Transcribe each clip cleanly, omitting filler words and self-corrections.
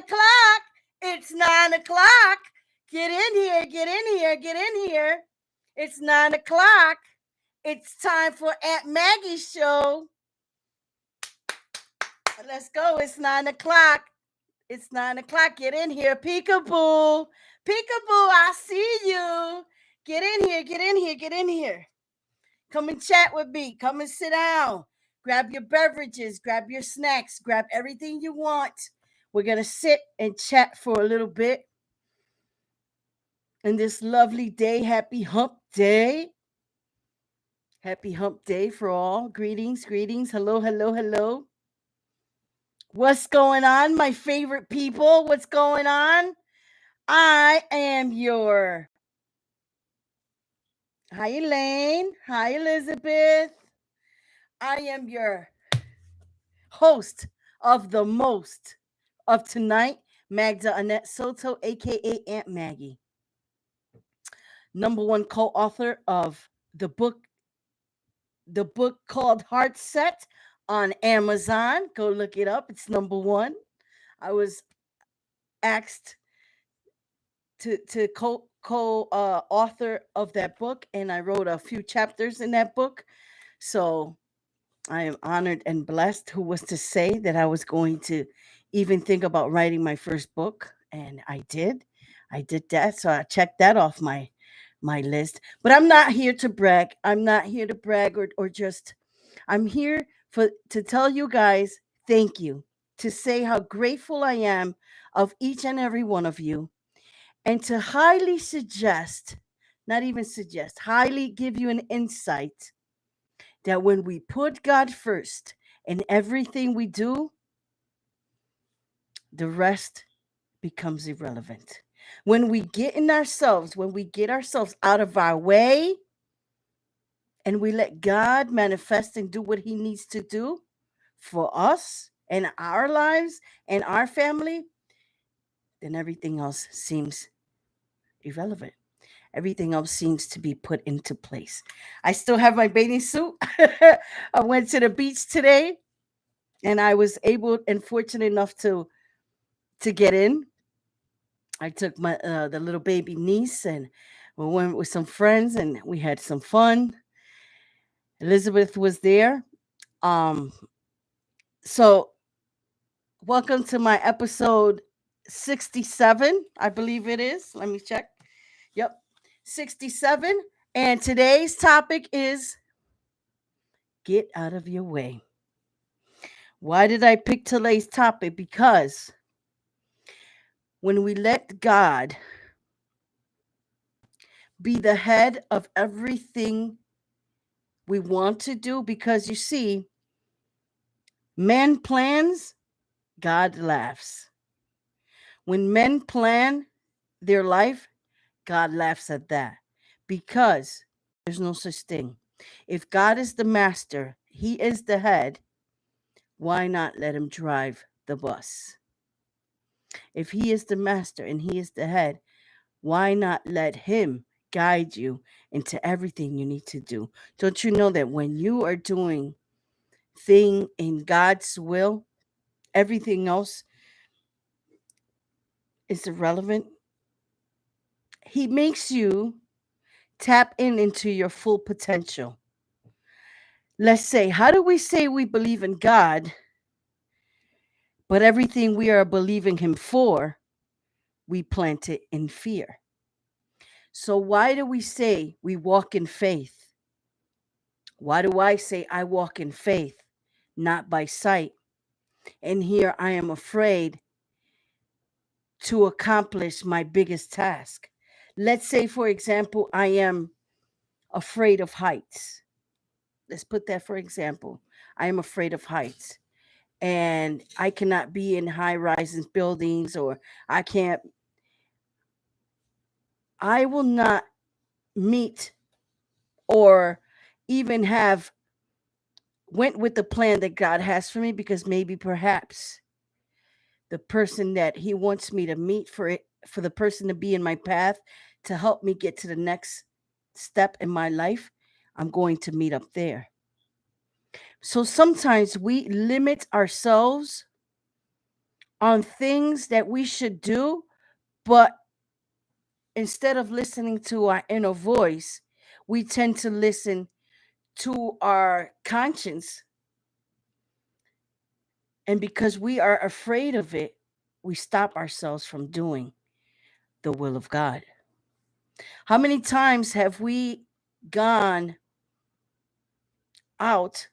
o'clock. It's 9 o'clock. Get in here, get in here, get in here. It's 9 o'clock. It's time for Aunt Maggie's show. Let's go. It's 9 o'clock. It's 9 o'clock. Get in here. Peekaboo. Peekaboo, I see you. Get in here, get in here, get in here. Come and chat with me. Come and sit down. Grab your beverages, grab your snacks, grab everything you want. We're going to sit and chat for a little bit. And this lovely day, happy hump day. Happy hump day for all. Greetings, greetings. Hello, hello, hello. What's going on, my favorite people? What's going on? I am your... Hi, Elaine. Hi, Elizabeth. I am your host of the most of tonight, Magda Annette Soto, aka Aunt Maggie. Number one co-author of the book called Heart Set on Amazon. Go look it up. It's number one. I was asked to author of that book, and I wrote a few chapters in that book. So I am honored and blessed. Who was to say that I was going to even think about writing my first book? And I did. I did that. So I checked that off my list. But I'm not here to brag. I'm not here to brag or just... I'm here to tell you guys thank you, to say how grateful I am of each and every one of you, and to highly suggest, not even suggest, highly give you an insight that when we put God first in everything we do, the rest becomes irrelevant. When we get ourselves out of our way and we let God manifest and do what he needs to do for us and our lives and our family, then everything else seems irrelevant. Everything else seems to be put into place. I still have my bathing suit. I went to the beach today, and I was able and fortunate enough to get in. I took my the little baby niece, and we went with some friends, and we had some fun. Elizabeth was there. Um, so welcome to my episode 67, I believe it is. Let me check. Yep, 67. And today's topic is get out of your way. Why did I pick today's topic? Because when we let God be the head of everything we want to do, because you see, man plans, God laughs. When men plan their life, God laughs at that, because there's no such thing. If God is the master, he is the head, why not let him drive the bus? If he is the master and he is the head, why not let him guide you into everything you need to do? Don't you know that when you are doing thing in God's will, everything else is irrelevant? He makes you tap into your full potential. Let's say, how do we say we believe in God, but everything we are believing him for, we plant it in fear? So why do we say we walk in faith? Why do I say I walk in faith, not by sight? And here I am afraid to accomplish my biggest task. Let's say, for example, I am afraid of heights. Let's put that for example. I am afraid of heights. And I cannot be in high rises buildings, or I will not meet or even have went with the plan that God has for me, because maybe perhaps the person that he wants me to meet, for the person to be in my path to help me get to the next step in my life, I'm going to meet up there. So sometimes we limit ourselves on things that we should do, but instead of listening to our inner voice, we tend to listen to our conscience. And because we are afraid of it, we stop ourselves from doing the will of God. How many times have we gone out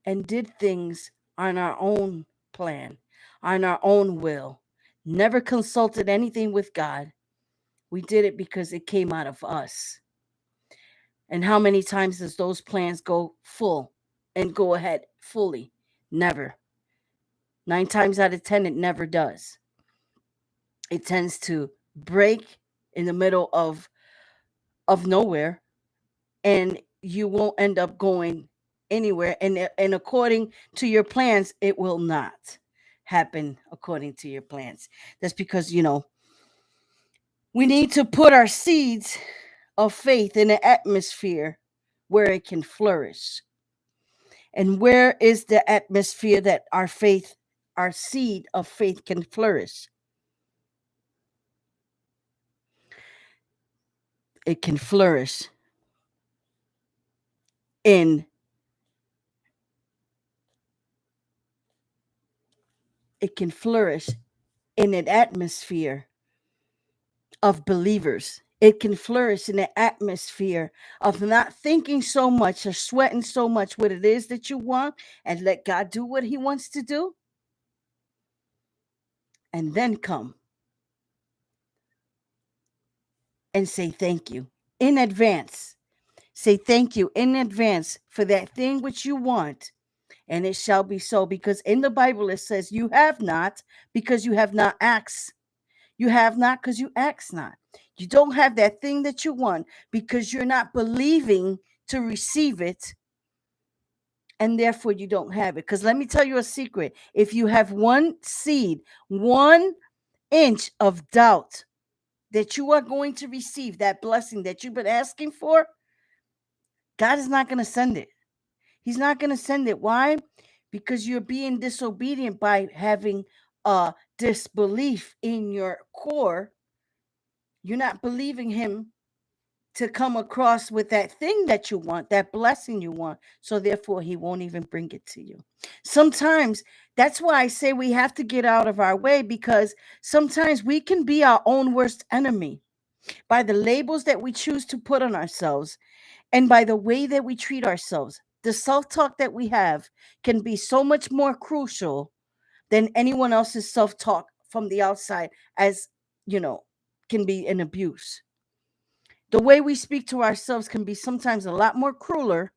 and did things on our own plan, on our own will, never consulted anything with God? We did it because it came out of us. And how many times does those plans go full and go ahead fully? Never. 9 times out of 10, it never does. It tends to break in the middle of nowhere, and you won't end up going anywhere. And according to your plans, it will not happen according to your plans. That's because, we need to put our seeds of faith in an atmosphere where it can flourish. And where is the atmosphere that our faith, our seed of faith can flourish? It can flourish in it can flourish in an atmosphere of believers. It can flourish in an atmosphere of not thinking so much or sweating so much what it is that you want, and let God do what he wants to do, and then come and say thank you in advance. Say thank you in advance for that thing which you want, and it shall be so. Because in the Bible it says, you have not because you have not asked. You have not because you ask not. You don't have that thing that you want because you're not believing to receive it, and therefore you don't have it. Because let me tell you a secret. If you have one seed, 1 inch of doubt that you are going to receive that blessing that you've been asking for, God is not going to send it. He's not going to send it. Why? Because you're being disobedient by having a disbelief in your core. You're not believing him to come across with that thing that you want, that blessing you want. So therefore, he won't even bring it to you. Sometimes that's why I say we have to get out of our way, because sometimes we can be our own worst enemy by the labels that we choose to put on ourselves and by the way that we treat ourselves. The self talk that we have can be so much more crucial than anyone else's self talk from the outside, as you know, can be an abuse. The way we speak to ourselves can be sometimes a lot more crueler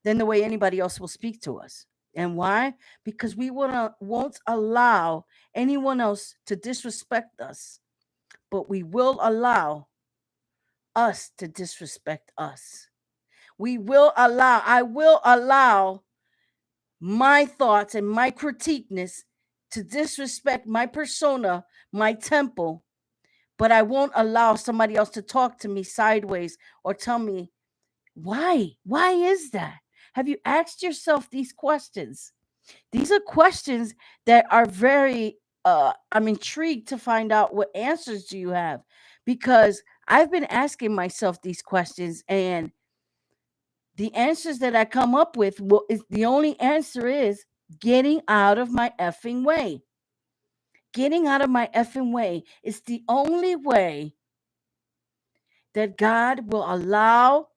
than the way anybody else will speak to us. And why? Because we won't allow anyone else to disrespect us, but we will allow us to disrespect us. I will allow my thoughts and my critiqueness to disrespect my persona, my temple, but I won't allow somebody else to talk to me sideways or tell me why. Why is that? Have you asked yourself these questions? These are questions that are very I'm intrigued to find out what answers do you have, because I've been asking myself these questions, and the answers that I come up with is the only answer is getting out of my effing way. Getting out of my effing way is the only way that God will allow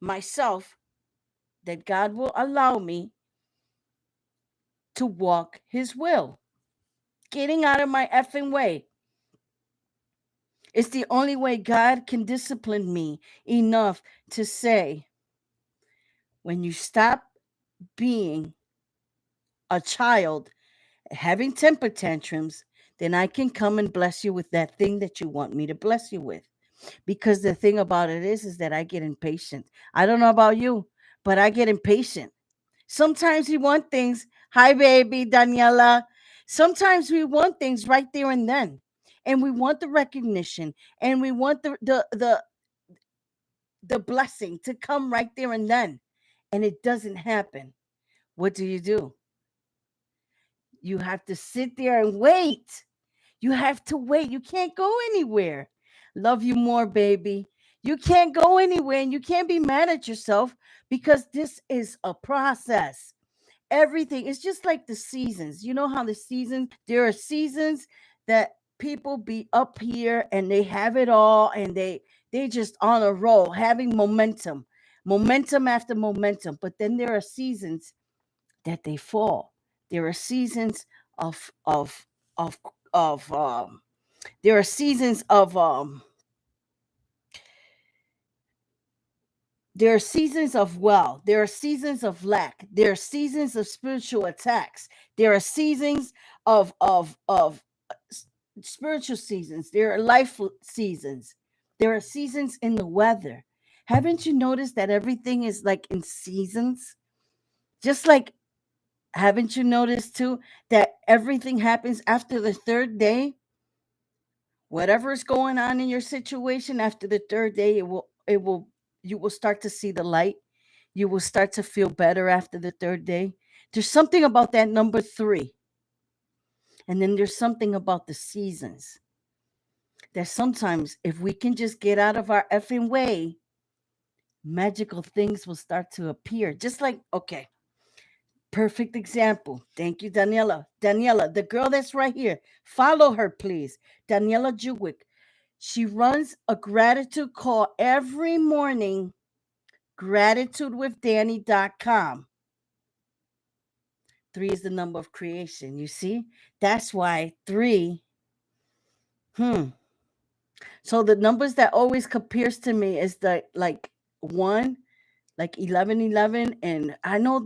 myself, that God will allow me to walk his will. Getting out of my effing way. It's the only way God can discipline me enough to say, when you stop being a child, having temper tantrums, then I can come and bless you with that thing that you want me to bless you with. Because the thing about it is that I get impatient. I don't know about you, but I get impatient. Sometimes we want things. Hi, baby, Daniela. Sometimes we want things right there and then. And we want the recognition, and we want the blessing to come right there and then. And it doesn't happen. What do? You have to sit there and wait. You have to wait. You can't go anywhere. Love you more, baby. You can't go anywhere and you can't be mad at yourself because this is a process. Everything is just like the seasons. You know how there are seasons that people be up here and they have it all and they just on a roll, having momentum after momentum. But then there are seasons that they fall. There are seasons of of of of there are seasons of there are seasons of well, there are seasons of lack, there are seasons of spiritual attacks, there are seasons of spiritual seasons, there are life seasons, there are seasons in the weather. Haven't you noticed that everything is like in seasons? Just like, haven't you noticed too that everything happens after the third day? Whatever is going on in your situation after the third day, you will start to see the light. You will start to feel better after the third day. There's something about that number 3. And then there's something about the seasons that sometimes if we can just get out of our effing way, magical things will start to appear. Just like, okay, perfect example. Thank you, Daniela. Daniela, the girl that's right here. Follow her, please. Daniela Jewick. She runs a gratitude call every morning, gratitudewithdanny.com. 3 is the number of creation. You see? That's why 3. So the numbers that always compares to me is the like 1, like 11, and I know in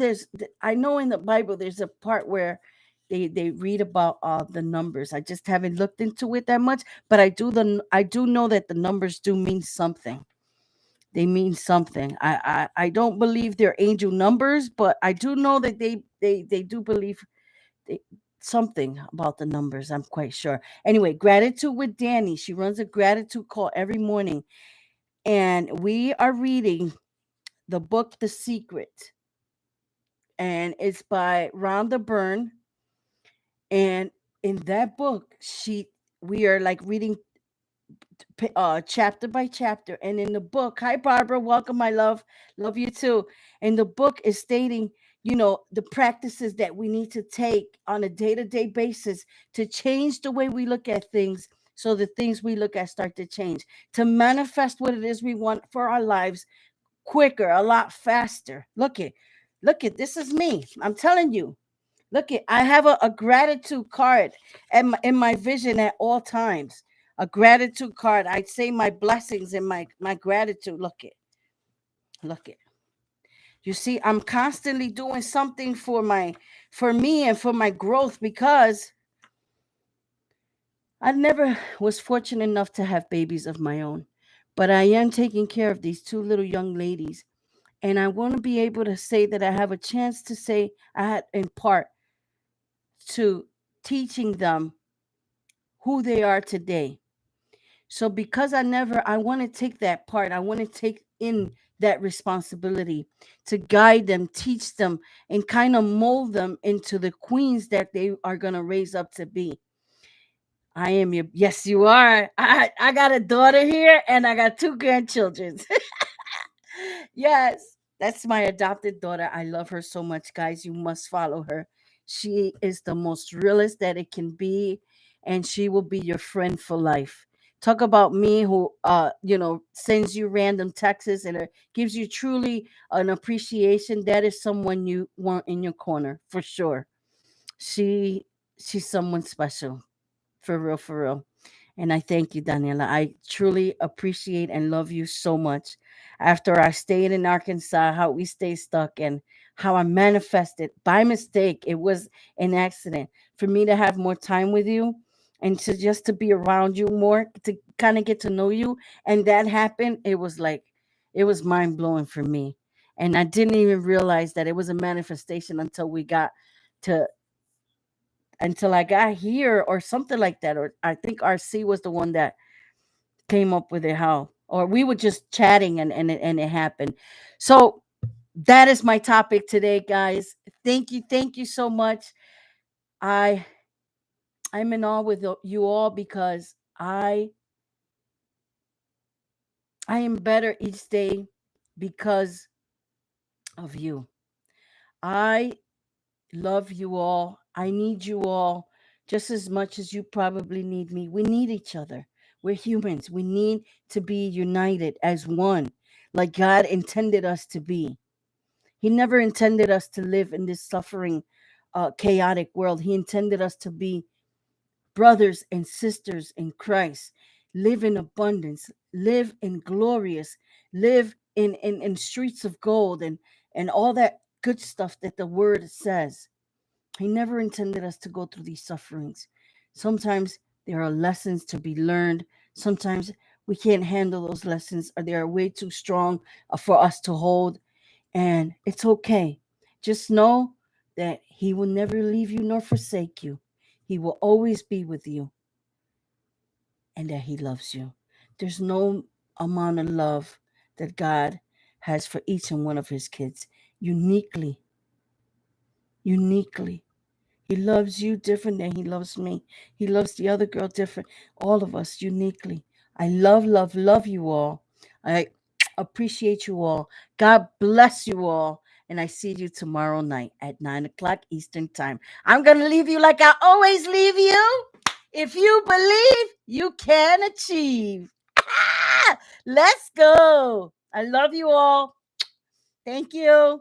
the Bible there's a part where they read about the numbers. I just haven't looked into it that much, but I do know that the numbers do mean something. They mean something. I don't believe they're angel numbers, but I do know that they do believe they, something about the numbers. I'm quite sure. Anyway, gratitude with Danny. She runs a gratitude call every morning, and we are reading the book The Secret, and it's by Rhonda Byrne. And in that book, we are like reading chapter by chapter. And in the book, hi Barbara, welcome, my love you too. And the book is stating, the practices that we need to take on a day-to-day basis to change the way we look at things, so the things we look at start to change, to manifest what it is we want for our lives quicker, a lot faster. Look at this is me. I'm telling you. I have a gratitude card in my vision at all times. A gratitude card. I'd say my blessings and my gratitude. Look it. You see, I'm constantly doing something for me and for my growth, because I never was fortunate enough to have babies of my own. But I am taking care of these 2 little young ladies. And I want to be able to say that I have a chance to say I had in part to teaching them who they are today. So because I want to take that part, I want to take in that responsibility to guide them, teach them, and kind of mold them into the queens that they are going to raise up to be. I am your, yes, you are. I got a daughter here and I got 2 grandchildren. Yes, that's my adopted daughter. I love her so much, guys. You must follow her. She is the most realist that it can be, and she will be your friend for life. Talk about me who sends you random texts and gives you truly an appreciation. That is someone you want in your corner for sure. She she's someone special. For real, for real. And I thank you, Daniela. I truly appreciate and love you so much. After I stayed in Arkansas, how we stay stuck and how I manifested by mistake. It was an accident for me to have more time with you and to just to be around you more, to kind of get to know you. And that happened. It was mind blowing for me. And I didn't even realize that it was a manifestation to until I got here or something like that. Or I think RC was the one that came up with it, how, or we were just chatting and it happened. So that is my topic today, guys. Thank you so much. I'm in awe with you all because I am better each day because of you. I love you all. I need you all just as much as you probably need me. We need each other. We're humans. We need to be united as one, like God intended us to be. He never intended us to live in this suffering, chaotic world. He intended us to be brothers and sisters in Christ, live in abundance, live in glorious, live in streets of gold and all that good stuff that the word says. He never intended us to go through these sufferings. Sometimes there are lessons to be learned. Sometimes we can't handle those lessons or they are way too strong for us to hold. And it's okay. Just know that He will never leave you nor forsake you. He will always be with you and that He loves you. There's no amount of love that God has for each and one of His kids uniquely. Uniquely. He loves you different than He loves me. He loves the other girl different. All of us uniquely. I love you all. I appreciate you all. God bless you all. And I see you tomorrow night at 9 o'clock Eastern Time. I'm going to leave you like I always leave you. If you believe, you can achieve. Let's go. I love you all. Thank you.